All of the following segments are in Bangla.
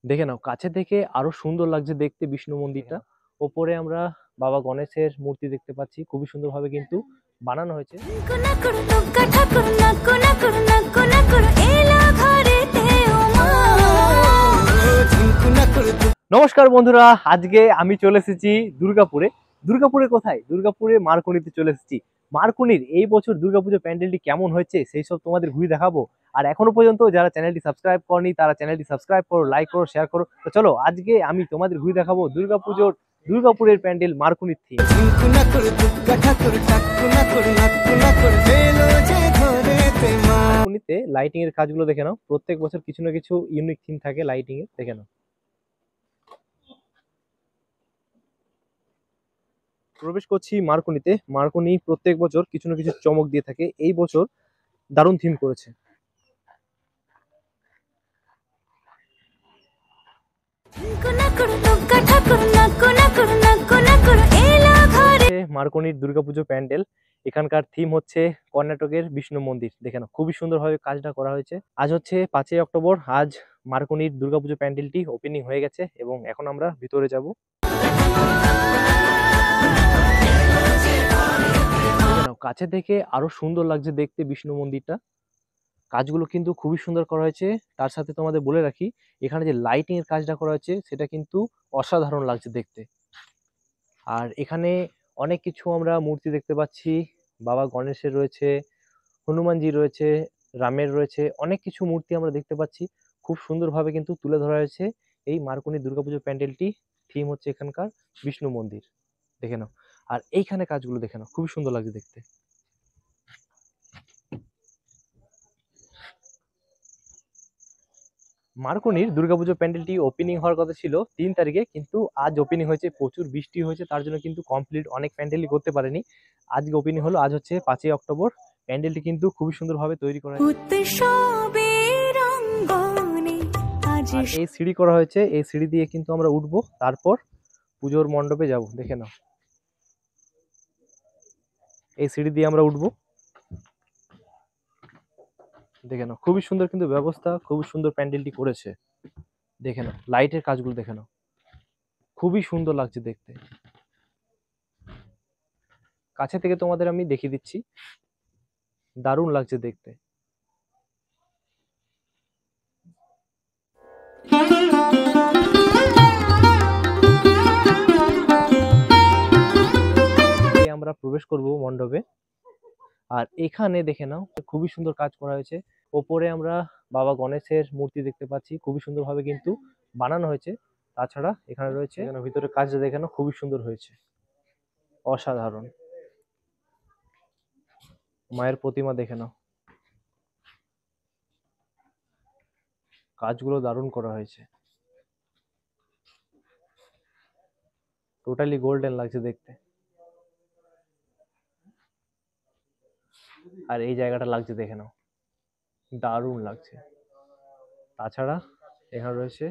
দেখে নাও, কাছে থেকে আরো সুন্দর লাগছে দেখতে বিষ্ণু মন্দিরটা। ওপরে আমরা বাবা গণেশের মূর্তি দেখতে পাচ্ছি, খুবই সুন্দরভাবে কিন্তু বানানো হয়েছে। নমস্কার বন্ধুরা, আজকে আমি চলে এসেছি দুর্গাপুরে। দুর্গাপুরে কোথায়? দুর্গাপুরে মারকুনিতে চলে এসেছি। মারকুনির এই বছর দুর্গাপুজো প্যান্ডেলটি কেমন হয়েছে সেই সব তোমাদের ঘুরে দেখাবো। আর এখনো পর্যন্ত যারা চ্যানেলটি সাবস্ক্রাইব করনি তারা চ্যানেলটি সাবস্ক্রাইব করো, লাইক করো, শেয়ার করো। তো চলো আজকে আমি তোমাদের ঘুরে দেখাবো দুর্গাপুজোর দুর্গাপুরের প্যান্ডেল মারকুনির থিম। মারকুনিতে লাইটিং এর কাজগুলো দেখে নাও, প্রত্যেক বছর কিছু না কিছু ইউনিক থিম থাকে লাইটিং এর, দেখে নাও। প্রবেশ করছি মারকুনিতে। মারকুনি প্রত্যেক বছর কিছু না কিছু চমক দিয়ে থাকে, এই বছর দারুণ থিম করেছে। মারকুনির দুর্গাপুজো প্যান্ডেল, এখানকার থিম হচ্ছে কর্ণাটকের বিষ্ণু মন্দির। দেখে নাও, খুবই সুন্দরভাবে কাজটা করা হয়েছে। আজ হচ্ছে 5ই অক্টোবর। আজ মারকুনির দুর্গাপুজো প্যান্ডেলটি ওপেনিং হয়ে গেছে এবং এখন আমরা ভিতরে যাব। কাছে থেকে আরো সুন্দর লাগছে দেখতে বিষ্ণু মন্দিরটা। কাজগুলো কিন্তু খুবই সুন্দর করা হয়েছে। তার সাথে তোমাদের বলে রাখি, এখানে যে লাইটিং এর কাজটা করা হয়েছে সেটা কিন্তু অসাধারণ লাগছে দেখতে। আর এখানে অনেক কিছু আমরা মূর্তি দেখতে পাচ্ছি, বাবা গণেশের রয়েছে, হনুমানজি রয়েছে, রামের রয়েছে, অনেক কিছু মূর্তি আমরা দেখতে পাচ্ছি। খুব সুন্দরভাবে কিন্তু তুলে ধরা হয়েছে এই মারকুনি দুর্গাপুজো প্যান্ডেলটি। থিম হচ্ছে এখানকার বিষ্ণু মন্দির, দেখে নাও। আর এইখানে কাজগুলো দেখে নাও, খুবই সুন্দর লাগছে দেখতে। মারকুনির দুর্গাপুজো প্যান্ডেলটি ওপেনিং হওয়ার কথা ছিল 3 তারিখে, কিন্তু আজ ওপেনিং হয়েছে। প্রচুর বৃষ্টি হয়েছে, তার জন্য কিন্তু কমপ্লিট অনেক প্যান্ডেলই করতে পারেনি। আজকে ওপেনিং হলো, আজ হচ্ছে 5ই অক্টোবর। প্যান্ডেলটি কিন্তু খুবই সুন্দরভাবে তৈরি করা হয়েছে। এই সিঁড়ি করা হয়েছে, এই সিঁড়ি দিয়ে কিন্তু আমরা উঠবো, তারপর পুজোর মণ্ডপে যাব। দেখে নাও, এই সিঁড়ি দিয়ে আমরা উঠবো, দেখে নাও। খুবই সুন্দর কিন্তু ব্যবস্থা, খুবই সুন্দর প্যান্ডেলটি করেছে। দেখে নাও, লাইটের কাজগুলো দেখে নাও, খুবই সুন্দর লাগছে দেখতে। কাছে থেকে তোমাদের আমি দেখিয়ে দিচ্ছি, দারুণ লাগছে দেখতে। আমরা প্রবেশ করব মণ্ডপে। আর এখানে দেখে নাও, খুবই সুন্দর কাজ করা হয়েছে। ওপরে আমরা বাবা গণেশের মূর্তি দেখতে পাচ্ছি, খুবই সুন্দরভাবে কিন্তু বানানো হয়েছে। তাছাড়া এখানে রয়েছে, এখানে ভিতরে কাজটা দেখে নাও, খুবই সুন্দর হয়েছে, অসাধারণ। মায়ের প্রতিমা দেখে নাও, কাজগুলো দারুণ করা হয়েছে, টোটালি গোল্ডেন লাগছে দেখতে। আর এই জায়গাটা লাগছে দেখে নাও, দারুণ লাগছে। তাছাড়া এখানে রয়েছে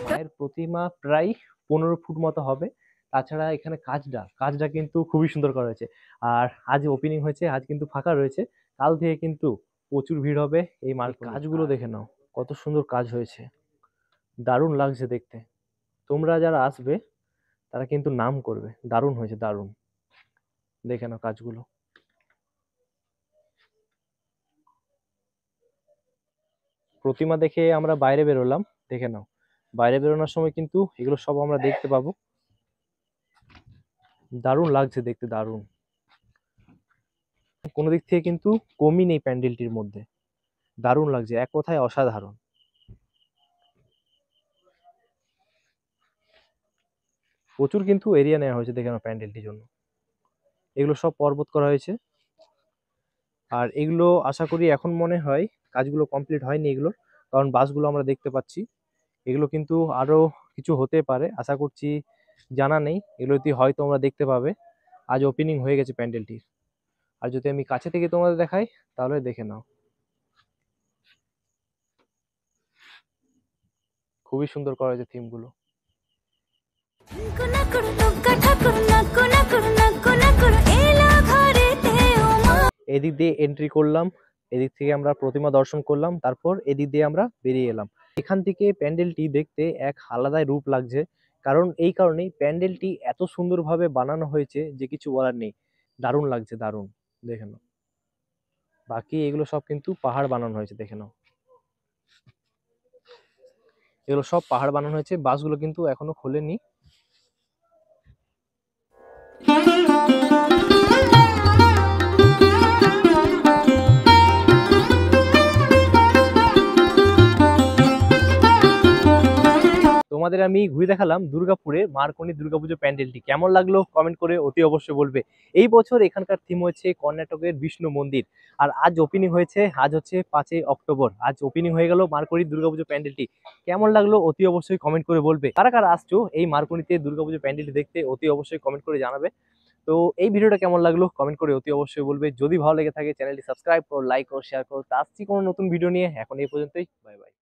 মায়ের প্রতিমা, প্রায় 15 ফুট মতো হবে। তাছাড়া এখানে কাজটা কিন্তু খুবই সুন্দর করা হয়েছে। আর আজ ওপেনিং হয়েছে, আজ কিন্তু ফাঁকা রয়েছে, কাল থেকে কিন্তু প্রচুর ভিড় হবে এই মাল। কাজগুলো দেখে নাও, কত সুন্দর কাজ হয়েছে, দারুণ লাগছে দেখতে। তোমরা যারা আসবে তারা কিন্তু নাম করবে, দারুণ হয়েছে, দারুণ। দেখে নাও কাজগুলো। প্রতিমা দেখে আমরা বাইরে বেরোলাম, দেখে নাও। বাইরে বেরোনোর সময় কিন্তু এগুলো সব আমরা দেখতে পাবো। দারুণ লাগছে দেখতে, দারুণ। কোনো দিক থেকে কিন্তু কমই নেই প্যান্ডেলটির মধ্যে, দারুণ লাগছে, এক কথায় অসাধারণ। প্রচুর কিন্তু এরিয়া নেওয়া হয়েছে দেখে নাও প্যান্ডেলটির জন্য। এগুলো সব পর্বত করা হয়েছে। আর এগুলো আশা করি, এখন মনে হয় কাজগুলো কমপ্লিট হয়নি এগুলো, কারণ বাসগুলো আমরা দেখতে পাচ্ছি। এগুলো কিন্তু আরো কিছু হতে পারে, আশা করছি, জানা নেই। এগুলোতে হয়তো আমরা দেখতে পাবে। আজ ওপেনিং হয়ে গেছে প্যান্ডেলটির। আর যদি আমি কাছে থেকে তোমাদের দেখাই তাহলে দেখে নাও, খুবই সুন্দর করা হয়েছে থিমগুলো। এদিক দিয়ে এন্ট্রি করলাম, এদিক থেকে আমরা প্রতিমা দর্শন করলাম, তারপর এদিক দিয়ে আমরা বেরিয়ে এলাম। এখান থেকে প্যান্ডেলটি দেখতে এক আলাদাই রূপ লাগছে, কারণ এই কারণেই প্যান্ডেলটি এত সুন্দরভাবে বানানো হয়েছে যে কিছু বলার নেই। দারুণ লাগছে, দারুণ। দেখে নাও, বাকি এগুলো সব কিন্তু পাহাড় বানানো হয়েছে, দেখে নাও। এগুলো সব পাহাড় বানানো হয়েছে, বাসগুলো কিন্তু এখনো খোলেনি। তোমাদের আমি ঘুরে দেখালাম দুর্গাপুরে মারকনি দুর্গাপুজো প্যান্ডেলটি। কেমন লাগলো কমেন্ট করে অতি অবশ্যই বলবে। এই বছর এখানকার থিম হচ্ছে কর্ণাটকের বিষ্ণু মন্দির। আর আজ ওপেনিং হয়েছে, আজ হচ্ছে 5ই অক্টোবর, আজ ওপেনিং হয়ে গেল মারকনি দুর্গাপুজো প্যান্ডেলটি। কেমন লাগলো অতি অবশ্যই কমেন্ট করে বলবে। কারা কারা আসছো এই মারকনিতে দুর্গাপুজো প্যান্ডেলটি দেখতে অতি অবশ্যই কমেন্ট করে জানাবে। তো এই ভিডিওটা কেমন লাগলো কমেন্ট করে অতি অবশ্যই বলবে। যদি ভালো লেগে থাকে চ্যানেলটি সাবস্ক্রাইব করো, লাইক করো, শেয়ার করো। তা আসছি কোনো নতুন ভিডিও নিয়ে। এখন এই পর্যন্তই, বাই বাই।